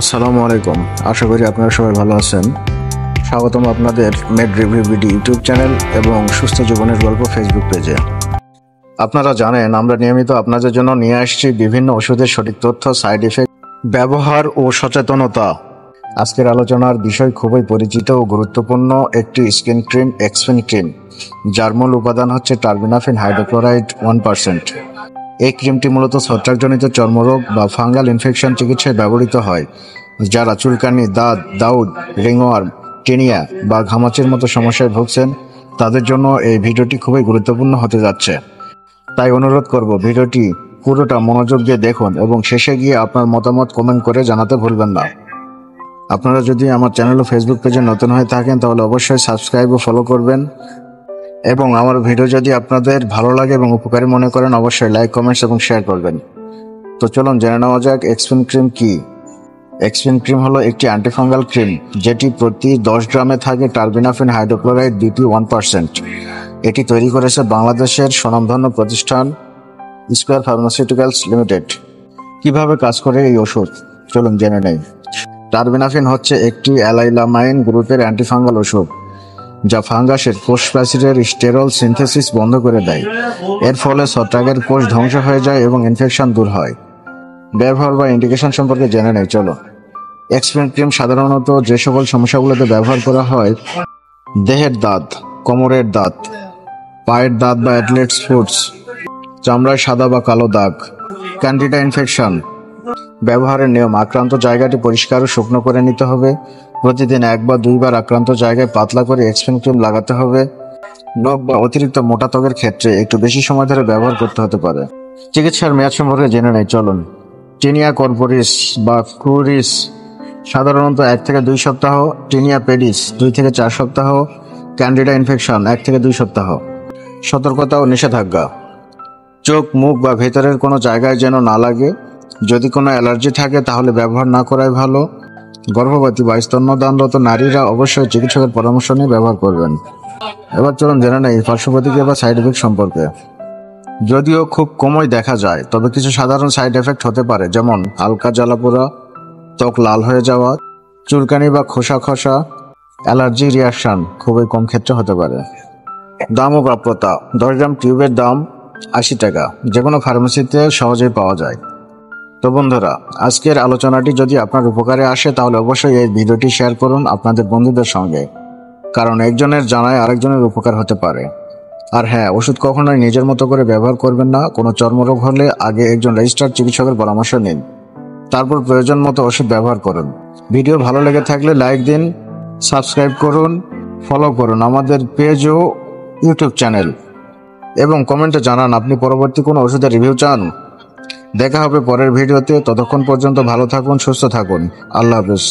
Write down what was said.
আসসালামু আলাইকুম। আশা করি আপনারা সবাই ভালো আছেন। স্বাগতম আপনাদের made review BD YouTube channel এবং সুস্থ জীবনের গল্প ফেসবুক পেজে। আপনারা জানেন আমরা নিয়মিত আপনাদের জন্য নিয়ে আসছি বিভিন্ন ওষুধের সঠিক তথ্য, সাইড ইফেক্ট, ব্যবহার ও সচেতনতা। আজকের আলোচনার বিষয় খুবই পরিচিত ও গুরুত্বপূর্ণ একটি স্কিন ক্রিম, এক্সফিন ক্রিম, যার মূল উপাদান হচ্ছে টার্বিনাফিন হাইড্রোক্লোরাইড 1%। এই ক্রিমটি মূলত ছত্রাকজনিত চর্মরোগ বা ফাঙ্গাল ইনফেকশন চিকিৎসায় ব্যবহৃত হয়। যারা চুলকানি, দাঁত, দাউদ, রিংওয়ার্ম, টিনিয়া বা ঘামাচির মতো সমস্যায় ভুগছেন তাদের জন্য এই ভিডিওটি খুবই গুরুত্বপূর্ণ হতে যাচ্ছে। তাই অনুরোধ করব ভিডিওটি পুরোটা মনোযোগ দিয়ে দেখুন এবং শেষে গিয়ে আপনার মতামত কমেন্ট করে জানাতে ভুলবেন না। আপনারা যদি আমার চ্যানেল ও ফেসবুক পেজে নতুন হয়ে থাকেন তাহলে অবশ্যই সাবস্ক্রাইব ও ফলো করবেন এবং আমার ভিডিও যদি আপনাদের ভালো লাগে এবং উপকারী মনে করেন অবশ্যই লাইক, কমেন্টস এবং শেয়ার করবেন। তো চলুন জেনে নেওয়া যাক এক্সফিন ক্রিম কি। এক্সফিন ক্রিম হলো একটি অ্যান্টিফাঙ্গাল ক্রিম যেটি প্রতি 10 গ্রামে থাকে টার্বিনাফিন হাইড্রোক্লোরাইড BP 1%। এটি তৈরি করেছে বাংলাদেশের স্বনামধন্য প্রতিষ্ঠান স্কয়ার ফার্মাসিউটিক্যালস লিমিটেড। কিভাবে কাজ করে এই ওষুধ চলুন জেনে নেই। টার্বিনাফিন হচ্ছে একটি অ্যালাইলামাইন গ্রুপের অ্যান্টিফাঙ্গাল ওষুধ যা ফাঙ্গাসের কোষ প্রাচীরের স্টেরল সিনথেসিস বন্ধ করে দেয়। এর ফলে ছত্রাকের কোষ ধ্বংস হয়ে যায় এবং ইনফেকশন দূর হয়। ব্যবহার বা ইন্ডিকেশন সম্পর্কে জেনে নেই চলো। এক্সফিন ক্রিম সাধারণত যে সকল সমস্যাগুলোতে ব্যবহার করা হয়: দেহের দাঁত, কোমরের দাঁত, পায়ের দাঁত বা অ্যাথলেটস ফুটস, চামড়ায় সাদা বা কালো দাগ, ক্যান্ডিডা ইনফেকশন। ব্যবহারের নিয়ম: আক্রান্ত জায়গাটি পরিষ্কার ও শুকনো করে নিতে হবে। প্রতিদিন 1 বা 2 বার আক্রান্ত জায়গায় পাতলা করে এক্সফিন ক্রিম লাগাতে হবে। নখ বা অতিরিক্ত মোটা ত্বকের ক্ষেত্রে একটু বেশি সময় ধরে ব্যবহার করতে হতে পারে। চিকিৎসার মেয়াদ সম্পর্কে জেনে নেই চলুন। টিনিয়া কর্পোরিস বা ক্রুরিস সাধারণত 1 থেকে 2 সপ্তাহ, টিনিয়া পেডিস 2 থেকে 4 সপ্তাহ, ক্যান্ডিডা ইনফেকশন 1 থেকে 2 সপ্তাহ। সতর্কতা ও নিষেধাজ্ঞা: চোখ, মুখ বা ভেতরের কোনো জায়গায় যেন না লাগে। যদি কোনো অ্যালার্জি থাকে তাহলে ব্যবহার না করাই ভালো। গর্ভবতী বা স্তন্যদানরত নারীরা অবশ্যই চিকিৎসকের পরামর্শ নিয়ে ব্যবহার করবেন। এবার চলুন জেনে নেই পার্শ্ব প্রতিক্রিয়া বা সাইড এফেক্ট সম্পর্কে। যদিও খুব কমই দেখা যায় তবে কিছু সাধারণ সাইড এফেক্ট হতে পারে, যেমন হালকা জ্বালাপোড়া, ত্বক লাল হয়ে যাওয়া, চুলকানি বা খোসা খসা, অ্যালার্জি রিয়াকশন খুবই কম ক্ষেত্রে হতে পারে। দাম ও প্রাপ্যতা: 10 গ্রাম টিউবের দাম 80 টাকা, যে কোনো ফার্মেসিতে সহজেই পাওয়া যায়। তো বন্ধুরা, আজকের আলোচনাটি যদি আপনার উপকারে আসে তাহলে অবশ্যই এই ভিডিওটি শেয়ার করুন আপনাদের বন্ধুদের সঙ্গে, কারণ একজনের জানায় আরেকজনের উপকার হতে পারে। আর হ্যাঁ, ওষুধ কখনোই নিজের মতো করে ব্যবহার করবেন না। কোনো চর্মরোগ হলে আগে একজন রেজিস্টার্ড চিকিৎসকের পরামর্শ নিন, তারপর প্রয়োজন মতো ওষুধ ব্যবহার করুন। ভিডিও ভালো লেগে থাকলে লাইক দিন, সাবস্ক্রাইব করুন, ফলো করুন আমাদের পেজ ও ইউটিউব চ্যানেল এবং কমেন্টে জানান আপনি পরবর্তী কোনো ওষুধের রিভিউ চান। দেখা হবে পরের ভিডিওতে। ততক্ষণ পর্যন্ত ভালো থাকুন, সুস্থ থাকুন। আল্লাহ হাফেজ।